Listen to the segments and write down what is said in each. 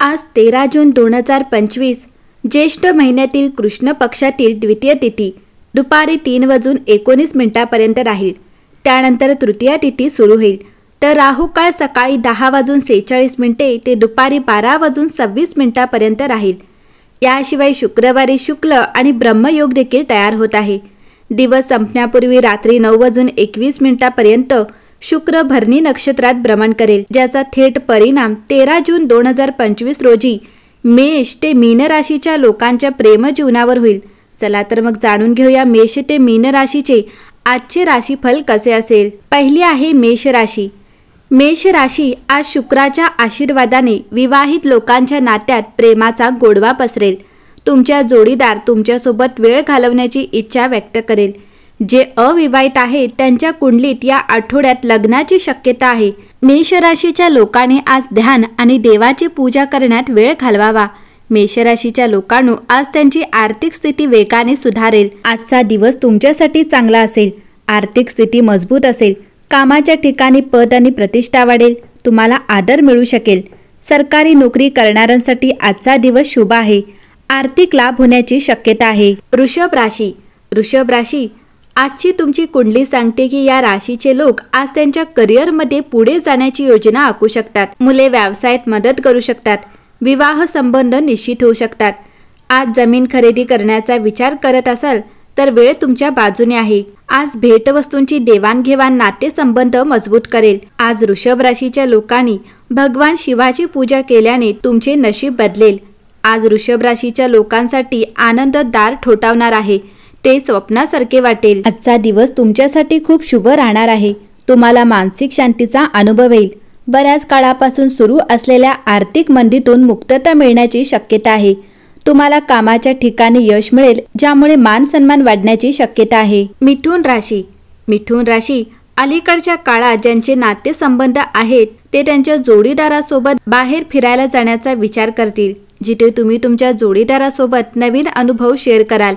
आज 13 जून 2025 ज्येष्ठ महिन्यातील कृष्ण पक्षातील द्वितीय तिथी दुपारी 3:19 राहील। त्यानंतर तृतीय तिथी सुरू होईल। तर राहू काळ सकाळी 10:46 ते दुपारी 12:26 राहील। याशिवाय शुक्रवारी शुक्ल आणि ब्रह्मयोग देखील तयार होत आहे। दिवस संपण्यापूर्वी रात्री 9:21 शुक्र भरणी नक्षत्रात भ्रमण करेल, ज्याचा थेट परिणाम 13 जून 2025 रोजी मेष ते मीन राशीच्या लोकांच्या प्रेमजीवनावर होईल। चला तर मग जाणून घेऊया मेष ते मीन राशीचे आजचे राशीफल कसे असेल। पहिली आहे मेष राशी। मेष राशी आज शुक्राच्या आशीर्वादाने विवाहित लोकांच्या नात्यात प्रेमाचा गोडवा पसरेल। तुमच्या जोडीदार तुमच्यासोबत वेळ घालवण्याची इच्छा व्यक्त करेल। जे अविवाहित आहेत त्यांच्या कुंडलीत या आठवड्यात लग्नाची शक्यता आहे। मेष राशीच्या लोकांनी आज ध्यान आणि देवाची पूजा करण्यात वेळ घालवावा। मेष राशीच्या लोकांनो, आज त्यांची आर्थिक स्थिती वेगाने सुधारेल। आजचा दिवस तुमच्यासाठी चांगला असेल। आर्थिक स्थिती मजबूत असेल। कामाच्या ठिकाणी पद आणि प्रतिष्ठा वाढेल। तुम्हाला आदर मिळू शकेल। सरकारी नोकरी करणाऱ्यांसाठी आजचा दिवस शुभ आहे। आर्थिक लाभ होण्याची शक्यता आहे। वृषभ राशी। वृषभ राशी आजची तुमची कुंडली सांगते की या राशीचे लोक आज त्यांच्या करिअरमध्ये पुढे जाण्याची योजना आखू शकतात। मुले व्यवसायात मदत करू शकतात। विवाह संबंध निश्चित होऊ शकतात। आज जमीन खरेदी करण्याचा विचार करत असाल तर वेळ तुमच्या बाजूने आहे। आज भेटवस्तूंची देवाणघेवाण नातेसंबंध मजबूत करेल। आज वृषभ राशीच्या लोकांनी भगवान शिवाची पूजा केल्याने तुमचे नशीब बदलेल। आज वृषभ राशीच्या लोकांसाठी आनंद दार ठोठावणार आहे। ते स्वप्नासारखे वाटेल। आजचा दिवस तुमच्यासाठी खूप शुभ राहणार आहे। तुम्हाला मानसिक शांतीचा अनुभव येईल। बऱ्याच काळापासून सुरू असलेल्या आर्थिक मंदीतून मुक्तता मिळण्याची शक्यता आहे। तुम्हाला कामाच्या ठिकाणी यश मिळेल, ज्यामुळे मान सन्मान वाढण्याची शक्यता आहे। मिथुन राशी। मिथुन राशी अलीकडच्या काळात ज्यांचे नातेसंबंध आहेत ते त्यांच्या जोडीदारासोबत बाहेर फिरायला जाण्याचा विचार करतील, जिथे तुम्ही तुमच्या जोडीदारासोबत नवीन अनुभव शेअर कराल।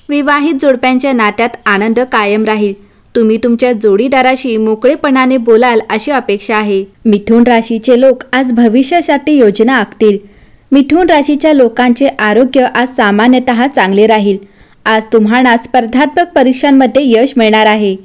विवाहित जोडप्यांच्या नात्यात आनंद कायम राहील। तुम्ही तुमच्या जोडीदाराशी मोकळेपणाने बोलाल अशी अपेक्षा आहे। मिथुन राशीचे लोक आज भविष्यासाठी योजना आखतील। मिथुन राशीच्या लोकांचे आरोग्य आज सामान्यतः चांगले राहील। आज तुम्हाला स्पर्धात्मक परीक्षांमध्ये यश मिळणार आहे।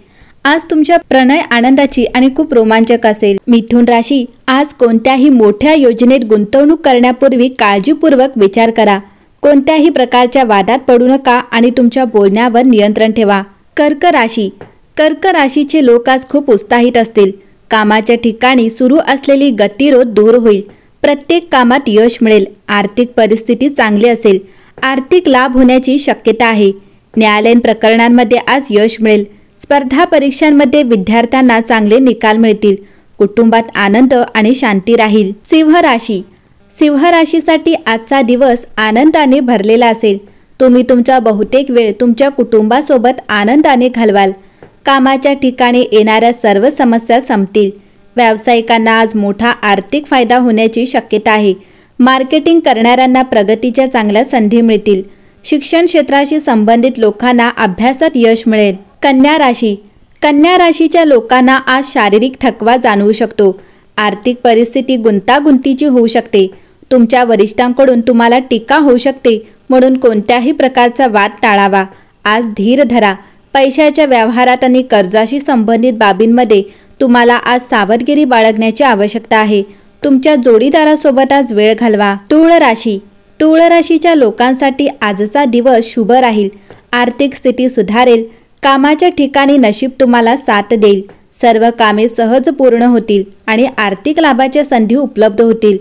आज तुमच्या प्रणय आनंदाची आणि खूप रोमांचक असेल। मिथुन राशी आज कोणत्याही मोठ्या योजनेत गुंतवणूक करण्यापूर्वी काळजीपूर्वक विचार करा। कोणत्याही प्रकारच्या वादात पडू नका आणि तुमच्या बोलण्यावर नियंत्रण ठेवा। कर्क राशी। कर्क राशीचे लोक आज खूप उत्साहित असतील। कामाच्या ठिकाणी सुरू असलेली गतिरोध दूर होईल। प्रत्येक कामात यश मिळेल। आर्थिक परिस्थिती चांगली असेल। आर्थिक लाभ होण्याची शक्यता आहे। न्यायालयीन प्रकरणांमध्ये आज यश मिळेल। स्पर्धा परीक्षांमध्ये विद्यार्थ्यांना चांगले निकाल मिळतील। कुटुंबात आनंद आणि शांती राहील। सिंह राशी। सिंह राशीसाठी आजचा दिवस आनंदाने भरलेला असेल। तुम्ही तुमचा बहुतेक वेळ तुमच्या कुटुंबासोबत आनंदाने घालवाल। कामाच्या ठिकाणी येणाऱ्या सर्व समस्या संपतील। व्यावसायिकांना आज मोठा आर्थिक फायदा होण्याची शक्यता आहे। मार्केटिंग करणाऱ्यांना प्रगतीच्या चांगल्या संधी मिळतील। शिक्षण क्षेत्राशी संबंधित लोकांना अभ्यासात यश मिळेल। कन्या राशी। कन्या राशीच्या लोकांना आज शारीरिक थकवा जाणवू शकतो। आर्थिक परिस्थिती गुंतागुंतीची होऊ शकते। तुमच्या वरिष्ठांकडून तुम्हाला टीका होऊ शकते, म्हणून कोणत्याही प्रकारचा वाद टाळावा। आज धीर धरा। पैशाच्या व्यवहारात आणि कर्जाशी संबंधित बाबींमध्ये तुम्हाला आज सावधगिरी बाळगण्याची आवश्यकता आहे। तुमच्या जोडीदारासोबत आज वेळ घालवा। तुळ राशी। तुळ राशीच्या लोकांसाठी आजचा दिवस शुभ राहील। आर्थिक स्थिती सुधारेल। कामाच्या ठिकाणी नशीब तुम्हाला साथ देईल। सर्व कामे सहज पूर्ण होतील आणि आर्थिक लाभाच्या संधी उपलब्ध होतील।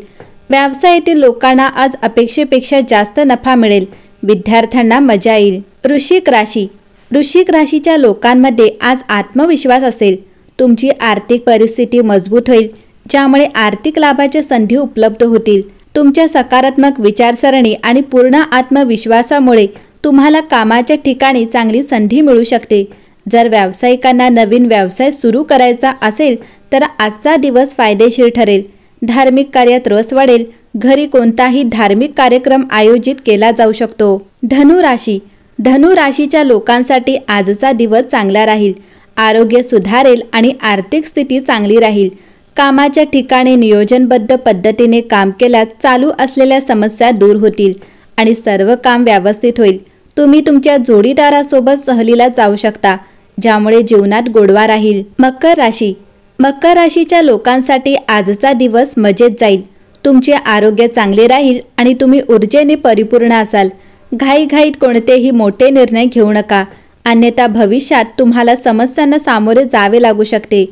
व्यवसायातील लोकांना आज अपेक्षेपेक्षा जास्त नफा मिळेल। विद्यार्थ्यांना मजा येईल। वृश्चिक राशी। वृश्चिक राशीच्या लोकांमध्ये आज आत्मविश्वास असेल। तुमची आर्थिक परिस्थिती मजबूत होईल, ज्यामुळे आर्थिक लाभाच्या संधी उपलब्ध होतील। तुमच्या सकारात्मक विचारसरणी आणि पूर्ण आत्मविश्वासामुळे तुम्हाला कामाच्या ठिकाणी चांगली संधी मिळू शकते। जर व्यावसायिकांना नवीन व्यवसाय सुरू करायचा असेल तर आजचा दिवस फायदेशीर ठरेल। धार्मिक कार्यात रस वाढेल। घरी कोणताही धार्मिक कार्यक्रम आयोजित केला जाऊ शकतो। धनु राशी। धनु राशीच्या लोकांसाठी आजचा दिवस चांगला राहील। आरोग्य सुधारेल आणि आर्थिक स्थिती चांगली राहील। कामाच्या ठिकाणी नियोजनबद्ध पद्धतीने काम केल्यास चालू असलेल्या समस्या दूर होतील आणि सर्व काम व्यवस्थित होईल. तुम्ही तुमच्या जोडीदारासोबत सहलीला जाऊ शकता, ज्यामुळे जीवनात गोडवा राहील. मकर राशी. मकर राशीच्या लोकांसाठी आजचा दिवस मजेत जाईल. तुमचे आरोग्य चांगले राहील आणि तुम्ही ऊर्जेने परिपूर्ण असाल. घाईघाईत कोणतेही मोठे निर्णय घेऊ नका, अन्यथा भविष्यात तुम्हाला समस्यांना सामोरे जावे लागू शकते.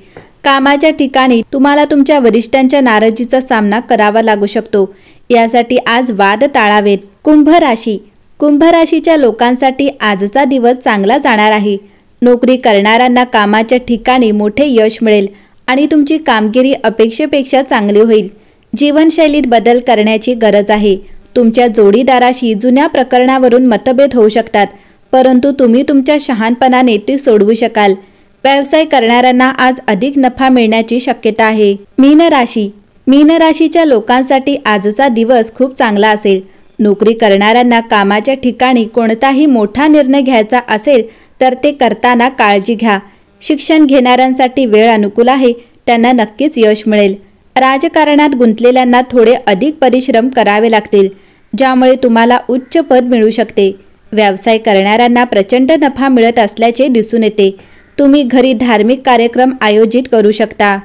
कामाच्या ठिकाणी तुम्हाला तुमच्या वरिष्ठांच्या नाराजीचा सामना करावा लागू शकतो. यासाठी आज वाद टाळावेत. कुंभ राशी. कुंभ राशीच्या लोकांसाठी आजचा दिवस चांगला जाणार आहे. नोकरी करणाऱ्यांना कामाच्या ठिकाणी मोठे यश मिळेल आणि तुमची कामगिरी अपेक्षेपेक्षा चांगली होईल. जीवनशैलीत बदल करण्याची गरज आहे. तुमच्या जोडीदाराशी जुन्या प्रकरणावरून मतभेद होऊ शकतात, परंतु तुम्ही तुमच्या शहाणपणाने ते सोडवू शकाल. व्यवसाय करणाऱ्यांना आज अधिक नफा मिळण्याची शक्यता आहे. मीन राशी. मीन राशीच्या लोकांसाठी आजचा दिवस खूप चांगला असेल. नोकरी करणाऱ्यांना कामाच्या ठिकाणी कोणताही मोठा निर्णय घ्यायचा असेल तर ते करताना काळजी घ्या. शिक्षण घेणाऱ्यांसाठी वेळ अनुकूल आहे, त्यांना नक्कीच यश मिळेल. राजकारणात गुंतलेल्यांना थोडे अधिक परिश्रम करावे लागतील, ज्यामुळे तुम्हाला उच्च पद मिळू शकते. व्यवसाय करणाऱ्यांना प्रचंड नफा मिळत असल्याचे दिसून येते. तुम्ही घरी धार्मिक कार्यक्रम आयोजित करू शकता.